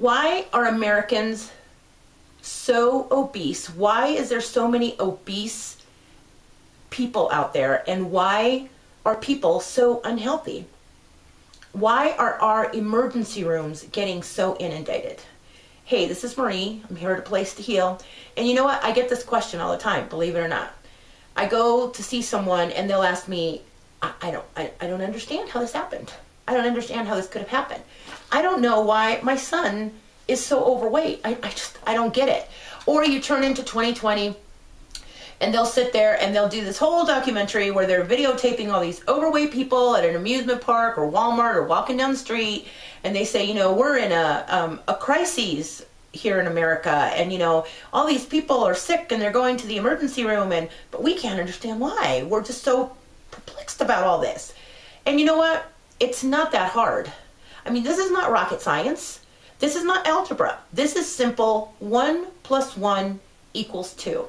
Why are Americans so obese? Why is there so many obese people out there? And why are people so unhealthy? Why are our emergency rooms getting so inundated? Hey, this is Marie. I'm here at A Place to Heal. And you know what? I get this question all the time, believe it or not. I go to see someone and they'll ask me, I don't understand how this happened. I don't understand how this could have happened. I don't know why my son is so overweight. I don't get it. Or you turn into 2020 and they'll sit there and they'll do this whole documentary where they're videotaping all these overweight people at an amusement park or Walmart or walking down the street, and they say, you know, we're in a crisis here in America, and you know, all these people are sick and they're going to the emergency room, but we can't understand why. We're just so perplexed about all this. And you know what? It's not that hard. I mean, this is not rocket science. This is not algebra. This is simple. 1 + 1 = 2.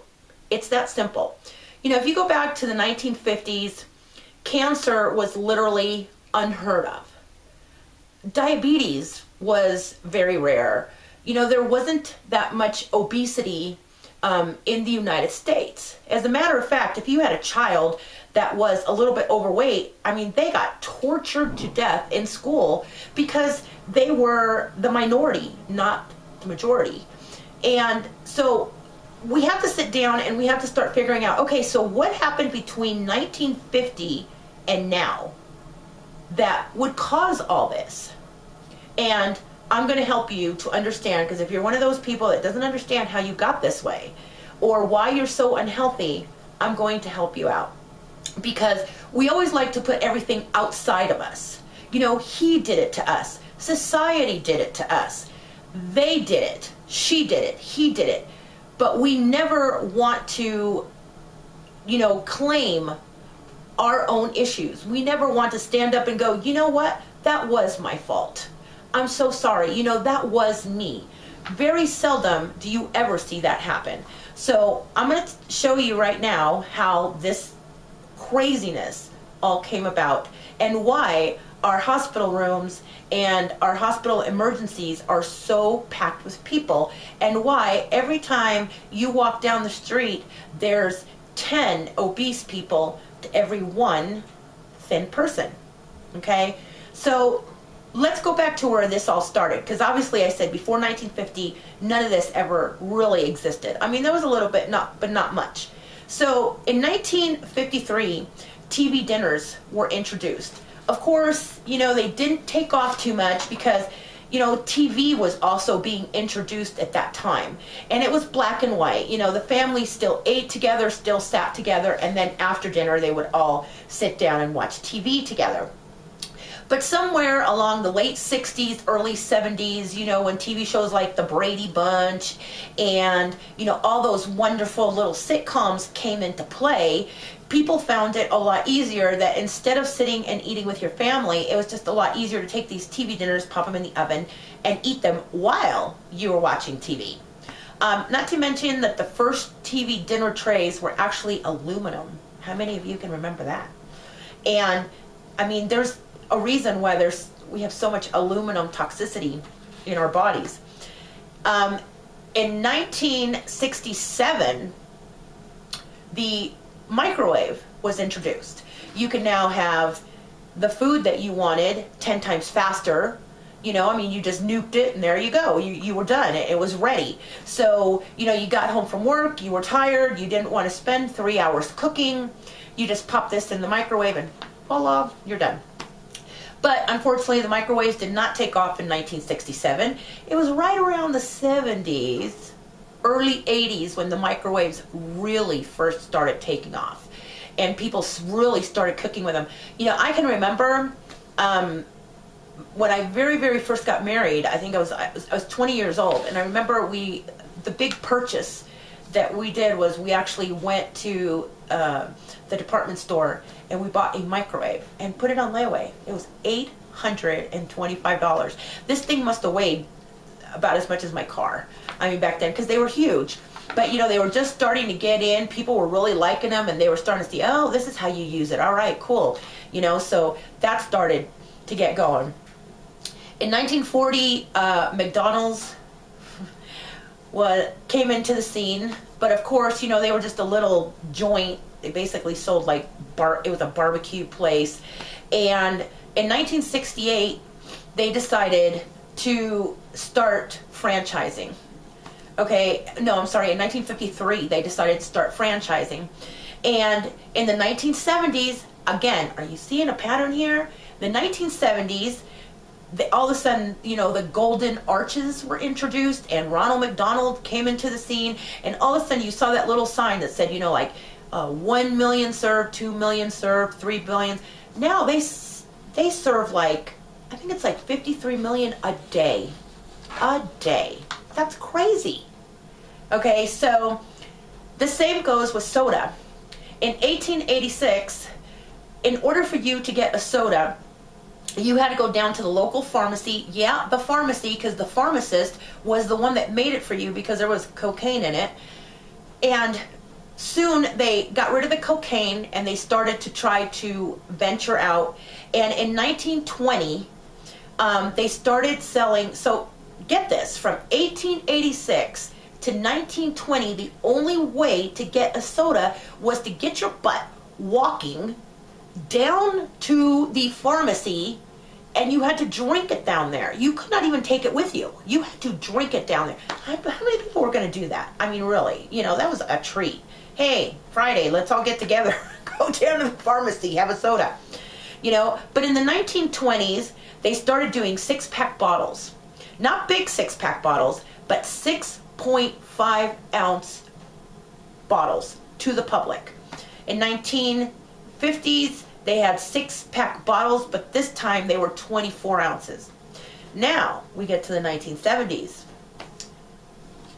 It's that simple. You know, if you go back to the 1950s, cancer was literally unheard of. Diabetes was very rare. You know, there wasn't that much obesity in the United States. As a matter of fact, if you had a child that was a little bit overweight, I mean, they got tortured to death in school because they were the minority, not the majority. And so we have to sit down and we have to start figuring out, okay, so what happened between 1950 and now that would cause all this? And I'm going to help you to understand, because if you're one of those people that doesn't understand how you got this way or why you're so unhealthy, I'm going to help you out. Because we always like to put everything outside of us. You know, he did it to us. Society did it to us. They did it. She did it. He did it. But we never want to, you know, claim our own issues. We never want to stand up and go, you know what? That was my fault. I'm so sorry. You know, that was me. Very seldom do you ever see that happen. So I'm going to show you right now how this craziness all came about and why our hospital rooms and our hospital emergencies are so packed with people, and why every time you walk down the street there's 10 obese people to every one thin person. Okay, so let's go back to where this all started, because obviously I said before 1950 none of this ever really existed. I mean, there was a little bit, but not much. So in 1953 TV dinners were introduced. Of course, you know, they didn't take off too much because, you know, TV was also being introduced at that time. And it was black and white. You know, the family still ate together, still sat together, and then after dinner they would all sit down and watch TV together. But somewhere along the late 60s, early 70s, you know, when TV shows like The Brady Bunch and, you know, all those wonderful little sitcoms came into play, people found it a lot easier that instead of sitting and eating with your family, it was just a lot easier to take these TV dinners, pop them in the oven, and eat them while you were watching TV. Not to mention that the first TV dinner trays were actually aluminum. How many of you can remember that? And, I mean, there's a reason why we have so much aluminum toxicity in our bodies. In 1967, the microwave was introduced. You can now have the food that you wanted 10 times faster. You know, I mean, you just nuked it and there you go. You were done. It was ready. So, you know, you got home from work, you were tired, you didn't want to spend 3 hours cooking. You just pop this in the microwave and voila, you're done. But unfortunately, the microwaves did not take off in 1967. It was right around the 70s, early 80s, when the microwaves really first started taking off. And people really started cooking with them. You know, I can remember when I very, very first got married, I think I was 20 years old. And I remember the big purchase that we did was we actually went to the department store and we bought a microwave and put it on layaway. It was $825. This thing must have weighed about as much as my car. I mean, back then, because they were huge. But, you know, they were just starting to get in. People were really liking them, and they were starting to see, oh, this is how you use it. All right, cool. You know, so that started to get going. In 1940, McDonald's came into the scene, but of course, you know, they were just a little joint. They basically sold like it was a barbecue place. And in 1968, they decided to start franchising. Okay, no, I'm sorry, in 1953, they decided to start franchising. And in the 1970s, again, are you seeing a pattern here? The 1970s, all of a sudden, you know, the golden arches were introduced, and Ronald McDonald came into the scene, and all of a sudden you saw that little sign that said, you know, like 1 million served, 2 million served, 3 billion. Now they serve like, I think it's like 53 million a day. A day. That's crazy. Okay, so the same goes with soda. In 1886, in order for you to get a soda, you had to go down to the local pharmacy. Yeah, the pharmacy, because the pharmacist was the one that made it for you because there was cocaine in it. And soon they got rid of the cocaine and they started to try to venture out. And in 1920, they started selling, so get this, from 1886 to 1920, the only way to get a soda was to get your butt walking down to the pharmacy, and you had to drink it down there. You could not even take it with you. You had to drink it down there. How many people were going to do that? I mean, really, you know, that was a treat. Hey, Friday, let's all get together, go down to the pharmacy, have a soda. You know, but in the 1920s, they started doing 6-pack bottles. Not big 6-pack bottles, but 6.5 ounce bottles to the public. In 1950s, they had 6-pack bottles, but this time they were 24 ounces. Now we get to the 1970s.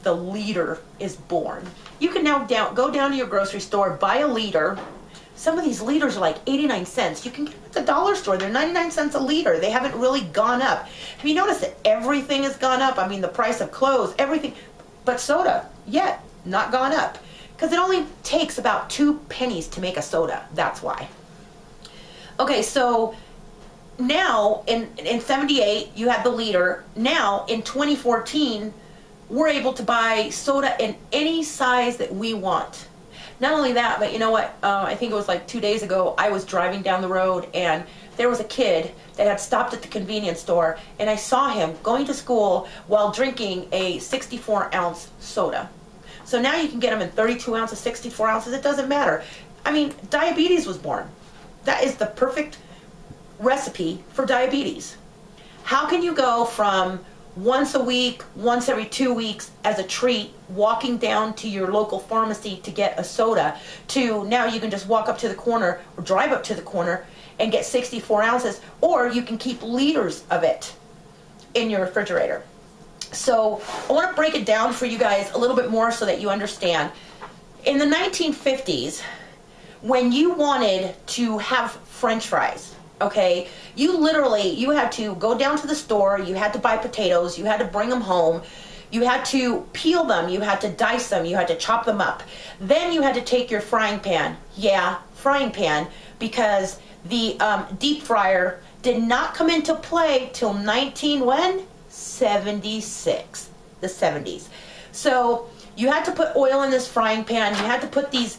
The liter is born. You can now go down to your grocery store, buy a liter. Some of these liters are like 89 cents. You can get them at the dollar store. They're 99 cents a liter. They haven't really gone up. Have you noticed that everything has gone up? I mean, the price of clothes, everything. But soda, yet, not gone up. Because it only takes about 2 pennies to make a soda. That's why. Okay, so now in 78, you had the liter. Now, in 2014, we're able to buy soda in any size that we want. Not only that, but you know what? I think it was like 2 days ago, I was driving down the road and there was a kid that had stopped at the convenience store, and I saw him going to school while drinking a 64-ounce soda. So now you can get them in 32 ounces, 64 ounces, it doesn't matter. I mean, diabetes was born. That is the perfect recipe for diabetes. How can you go from once a week, once every 2 weeks as a treat, walking down to your local pharmacy to get a soda, to now you can just walk up to the corner or drive up to the corner and get 64 ounces, or you can keep liters of it in your refrigerator. So I want to break it down for you guys a little bit more so that you understand. In the 1950s, when you wanted to have French fries, okay, you had to go down to the store, you had to buy potatoes, you had to bring them home, you had to peel them, you had to dice them, you had to chop them up. Then you had to take your frying pan, frying pan, because the deep fryer did not come into play till 1976, the 70s. So you had to put oil in this frying pan, you had to put these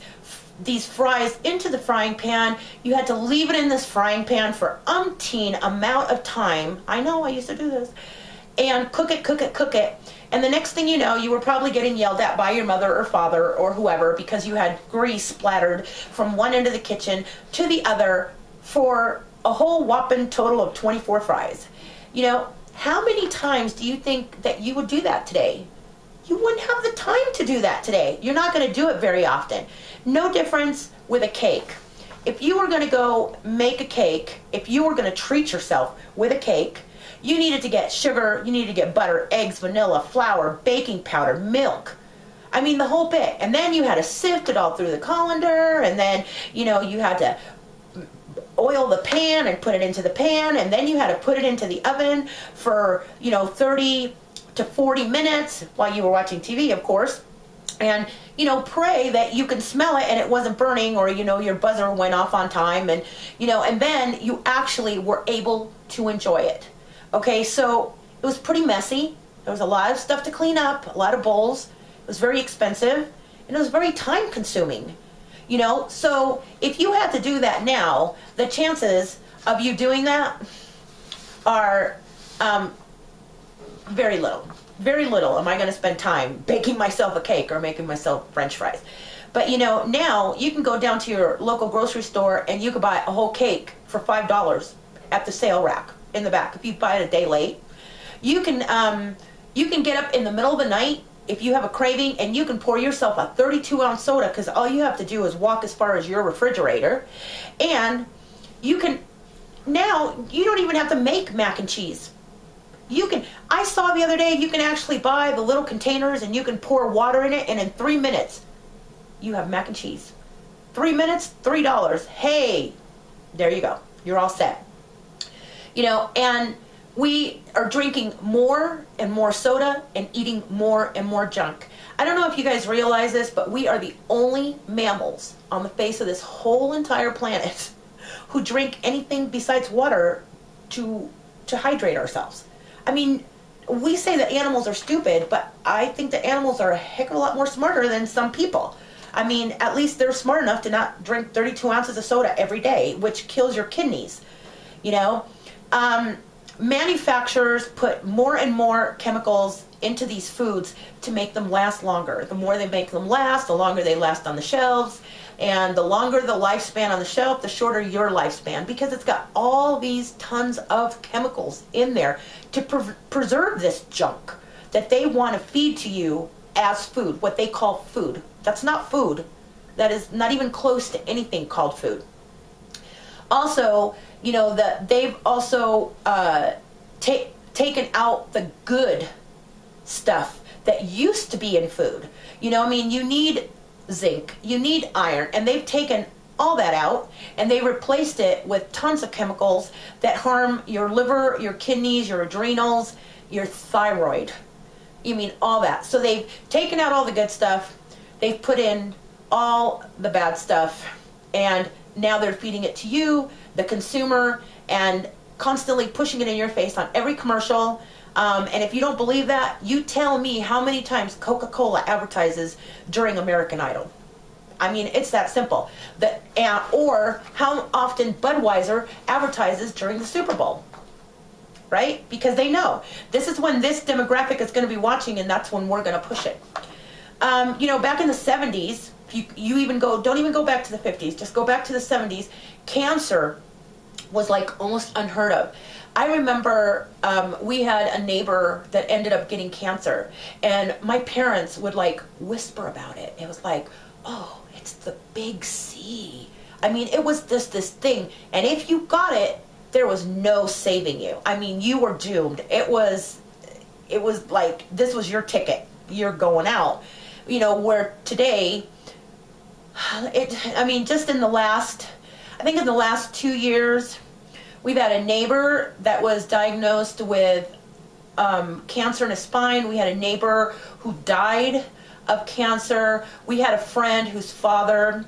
fries into the frying pan, you had to leave it in this frying pan for umpteen amount of time. I know, I used to do this. And cook it. And the next thing you know, you were probably getting yelled at by your mother or father or whoever because you had grease splattered from one end of the kitchen to the other for a whole whopping total of 24 fries. You know, how many times do you think that you would do that today? You wouldn't have the time to do that today. You're not going to do it very often. No difference with a cake. If you were going to go make a cake, if you were going to treat yourself with a cake, you needed to get sugar, you needed to get butter, eggs, vanilla, flour, baking powder, milk. I mean, the whole bit. And then you had to sift it all through the colander, and then, you know, you had to oil the pan and put it into the pan, and then you had to put it into the oven for, you know, 30 to 40 minutes while you were watching TV, of course. And, you know, pray that you can smell it and it wasn't burning, or, you know, your buzzer went off on time, and, you know, and then you actually were able to enjoy it. Okay, so it was pretty messy. There was a lot of stuff to clean up, a lot of bowls. It was very expensive, and it was very time consuming. You know, so if you had to do that now, the chances of you doing that are very little. Very little am I going to spend time baking myself a cake or making myself French fries. But you know, now you can go down to your local grocery store and you can buy a whole cake for $5 at the sale rack in the back if you buy it a day late. You can get up in the middle of the night if you have a craving, and you can pour yourself a 32-ounce soda, because all you have to do is walk as far as your refrigerator. And you can, now you don't even have to make mac and cheese. You can, I saw the other day, you can actually buy the little containers and you can pour water in it, and in 3 minutes you have mac and cheese. 3 minutes, $3. Hey, there you go. You're all set. You know, and we are drinking more and more soda and eating more and more junk. I don't know if you guys realize this, but we are the only mammals on the face of this whole entire planet who drink anything besides water to hydrate ourselves. I mean, we say that animals are stupid, but I think that animals are a heck of a lot more smarter than some people. I mean, at least they're smart enough to not drink 32 ounces of soda every day, which kills your kidneys, you know. Manufacturers put more and more chemicals into these foods to make them last longer. The more they make them last, the longer they last on the shelves. And the longer the lifespan on the shelf, the shorter your lifespan, because it's got all these tons of chemicals in there to preserve this junk that they want to feed to you as food, what they call food. That's not food. That is not even close to anything called food. Also, you know, that they've also taken out the good stuff that used to be in food. You know, I mean, you need zinc, you need iron, and they've taken all that out and they replaced it with tons of chemicals that harm your liver, your kidneys, your adrenals, your thyroid. You mean all that. So they've taken out all the good stuff, they've put in all the bad stuff, and now they're feeding it to you, the consumer, and constantly pushing it in your face on every commercial. And if you don't believe that, you tell me how many times Coca-Cola advertises during American Idol. I mean, it's that simple. Or how often Budweiser advertises during the Super Bowl. Right? Because they know this is when this demographic is going to be watching, and that's when we're going to push it. You know, back in the 70s, you even go, don't even go back to the 50s, just go back to the 70s, cancer was like almost unheard of. I remember we had a neighbor that ended up getting cancer, and my parents would like whisper about it. It was like, oh, it's the big C. I mean, it was just this thing, and if you got it, there was no saving you. I mean, you were doomed. It was like, this was your ticket. You're going out. You know, where today, I mean, just in the last, I think in the last 2 years, we've had a neighbor that was diagnosed with cancer in his spine. We had a neighbor who died of cancer. We had a friend whose father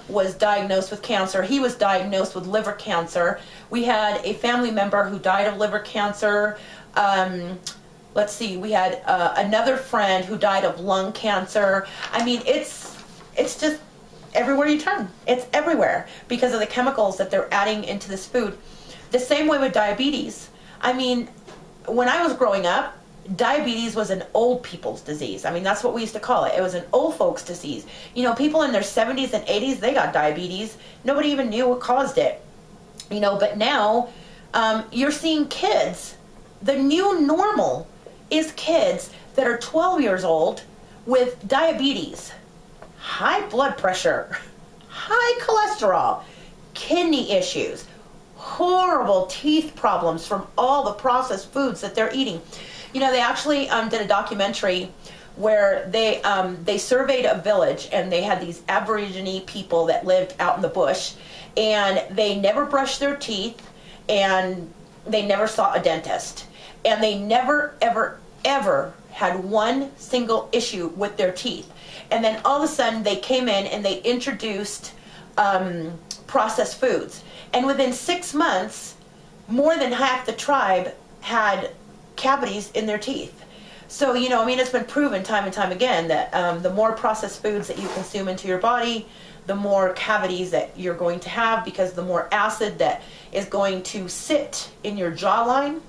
was diagnosed with cancer. He was diagnosed with liver cancer. We had a family member who died of liver cancer. Let's see, we had another friend who died of lung cancer. I mean, it's just everywhere you turn. It's everywhere because of the chemicals that they're adding into this food. The same way with diabetes. I mean, when I was growing up, diabetes was an old people's disease. I mean, that's what we used to call it. It was an old folks disease. You know, people in their 70s and 80s, they got diabetes. Nobody even knew what caused it. You know, but now you're seeing kids. The new normal is kids that are 12 years old with diabetes, high blood pressure, high cholesterol, kidney issues, horrible teeth problems from all the processed foods that they're eating. You know, they actually did a documentary where they surveyed a village, and they had these Aborigine people that lived out in the bush, and they never brushed their teeth, and they never saw a dentist, and they never, ever, ever had one single issue with their teeth. And then all of a sudden they came in and they introduced processed foods. And within 6 months, more than half the tribe had cavities in their teeth. So, you know, I mean, it's been proven time and time again that the more processed foods that you consume into your body, the more cavities that you're going to have, because the more acid that is going to sit in your jawline,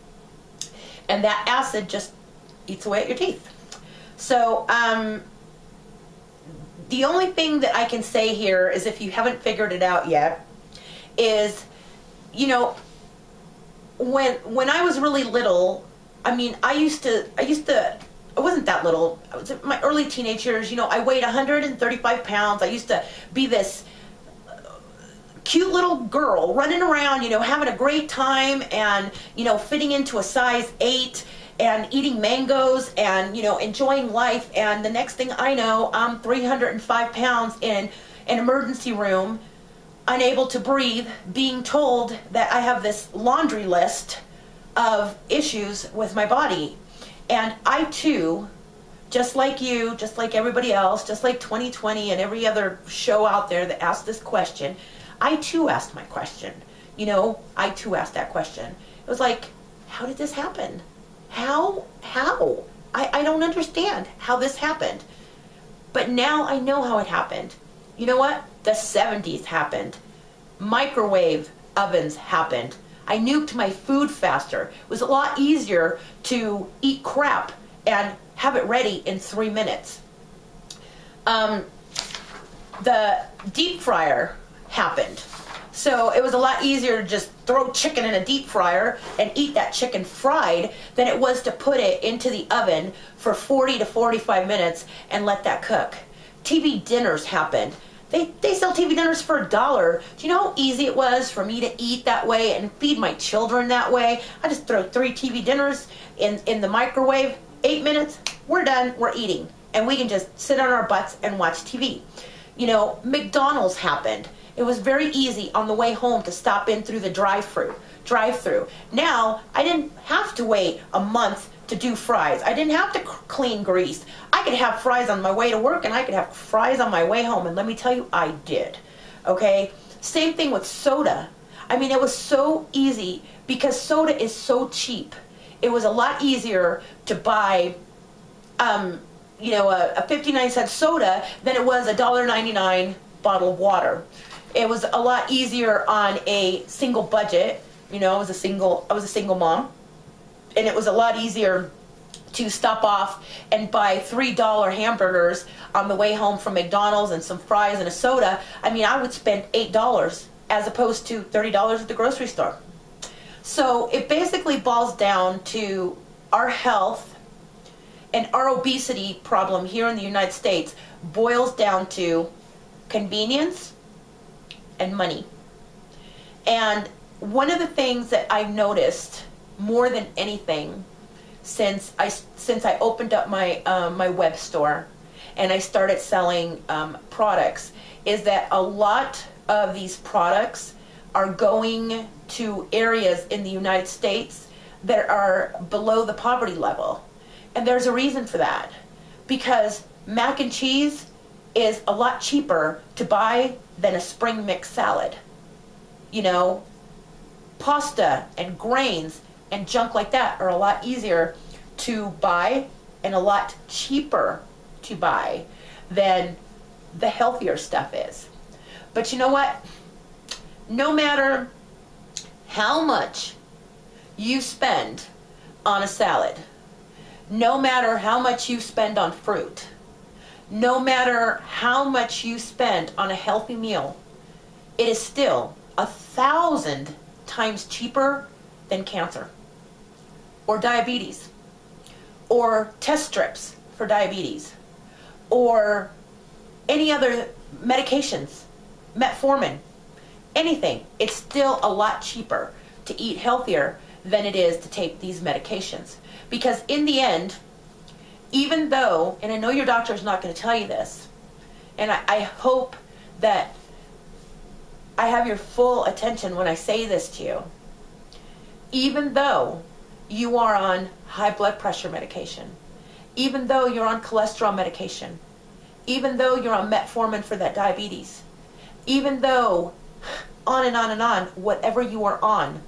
and that acid just eats away at your teeth. So, the only thing that I can say here is, if you haven't figured it out yet, is, you know, when I was really little, I mean, I wasn't that little. I was in my early teenage years, you know, I weighed 135 pounds. I used to be this cute little girl running around, you know, having a great time, and, you know, fitting into a size 8 and eating mangoes and, you know, enjoying life. And the next thing I know, I'm 305 pounds in an emergency room, unable to breathe, being told that I have this laundry list of issues with my body. And I too, just like you, just like everybody else, just like 2020 and every other show out there that asked this question, I too asked my question. You know, I too asked that question. It was like, how did this happen? How? I don't understand how this happened. But now I know how it happened. You know what? The 70s happened. Microwave ovens happened. I nuked my food faster. It was a lot easier to eat crap and have it ready in 3 minutes. The deep fryer happened. So it was a lot easier to just throw chicken in a deep fryer and eat that chicken fried than it was to put it into the oven for 40 to 45 minutes and let that cook. TV dinners happened. They sell TV dinners for $1. Do you know how easy it was for me to eat that way and feed my children that way? I just throw 3 TV dinners in the microwave, 8 minutes, we're done, we're eating. And we can just sit on our butts and watch TV. You know, McDonald's happened. It was very easy on the way home to stop in through the drive-through. Now, I didn't have to wait a month to do fries. I didn't have to clean grease. I could have fries on my way to work, and I could have fries on my way home, and let me tell you, I did. Okay? Same thing with soda. I mean, it was so easy because soda is so cheap. It was a lot easier to buy, you know, a 59-cent soda than it was a $1.99 bottle of water. It was a lot easier on a single budget. You know, I was a single mom. And it was a lot easier to stop off and buy $3 hamburgers on the way home from McDonald's and some fries and a soda. I mean, I would spend $8 as opposed to $30 at the grocery store. So it basically boils down to our health, and our obesity problem here in the United States boils down to convenience and money. And one of the things that I've noticed more than anything since I opened up my my web store and I started selling products is that a lot of these products are going to areas in the United States that are below the poverty level. And there's a reason for that, because mac and cheese is a lot cheaper to buy than a spring mix salad. You know, pasta and grains and junk like that are a lot easier to buy and a lot cheaper to buy than the healthier stuff is. But you know what? No matter how much you spend on a salad, no matter how much you spend on fruit, no matter how much you spend on a healthy meal, it is still 1,000 times cheaper than cancer or diabetes or test strips for diabetes or any other medications, metformin, anything. It's still a lot cheaper to eat healthier than it is to take these medications. Because in the end, even though, and I know your doctor is not going to tell you this, and I hope that I have your full attention when I say this to you, even though you are on high blood pressure medication, even though you're on cholesterol medication, even though you're on metformin for that diabetes, even though on and on and on, whatever you are on,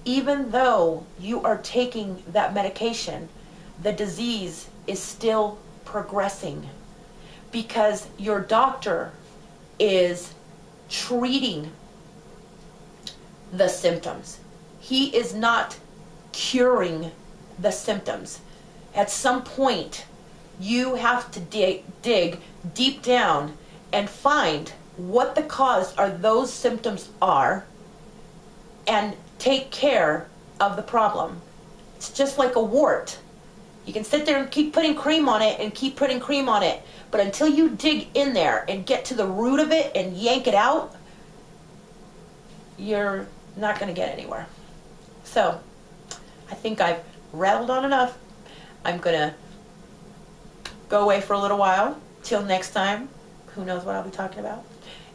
even though you are taking that medication, the disease is still progressing because your doctor is treating the symptoms. He is not curing the symptoms. At some point, you have to dig deep down and find what the cause of those symptoms are and take care of the problem. It's just like a wart. You can sit there and keep putting cream on it and keep putting cream on it, but until you dig in there and get to the root of it and yank it out, you're not going to get anywhere. So, I think I've rattled on enough. I'm going to go away for a little while. Till next time, who knows what I'll be talking about.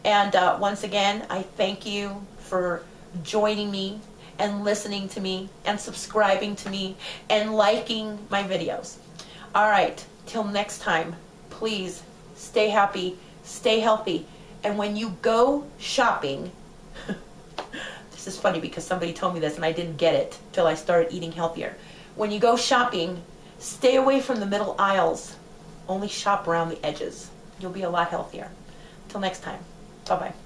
And once again, I thank you for joining me and listening to me and subscribing to me and liking my videos. All right, till next time, please stay happy, stay healthy, and when you go shopping, this is funny because somebody told me this and I didn't get it till I started eating healthier. When you go shopping, stay away from the middle aisles. Only shop around the edges. You'll be a lot healthier. Till next time, bye-bye.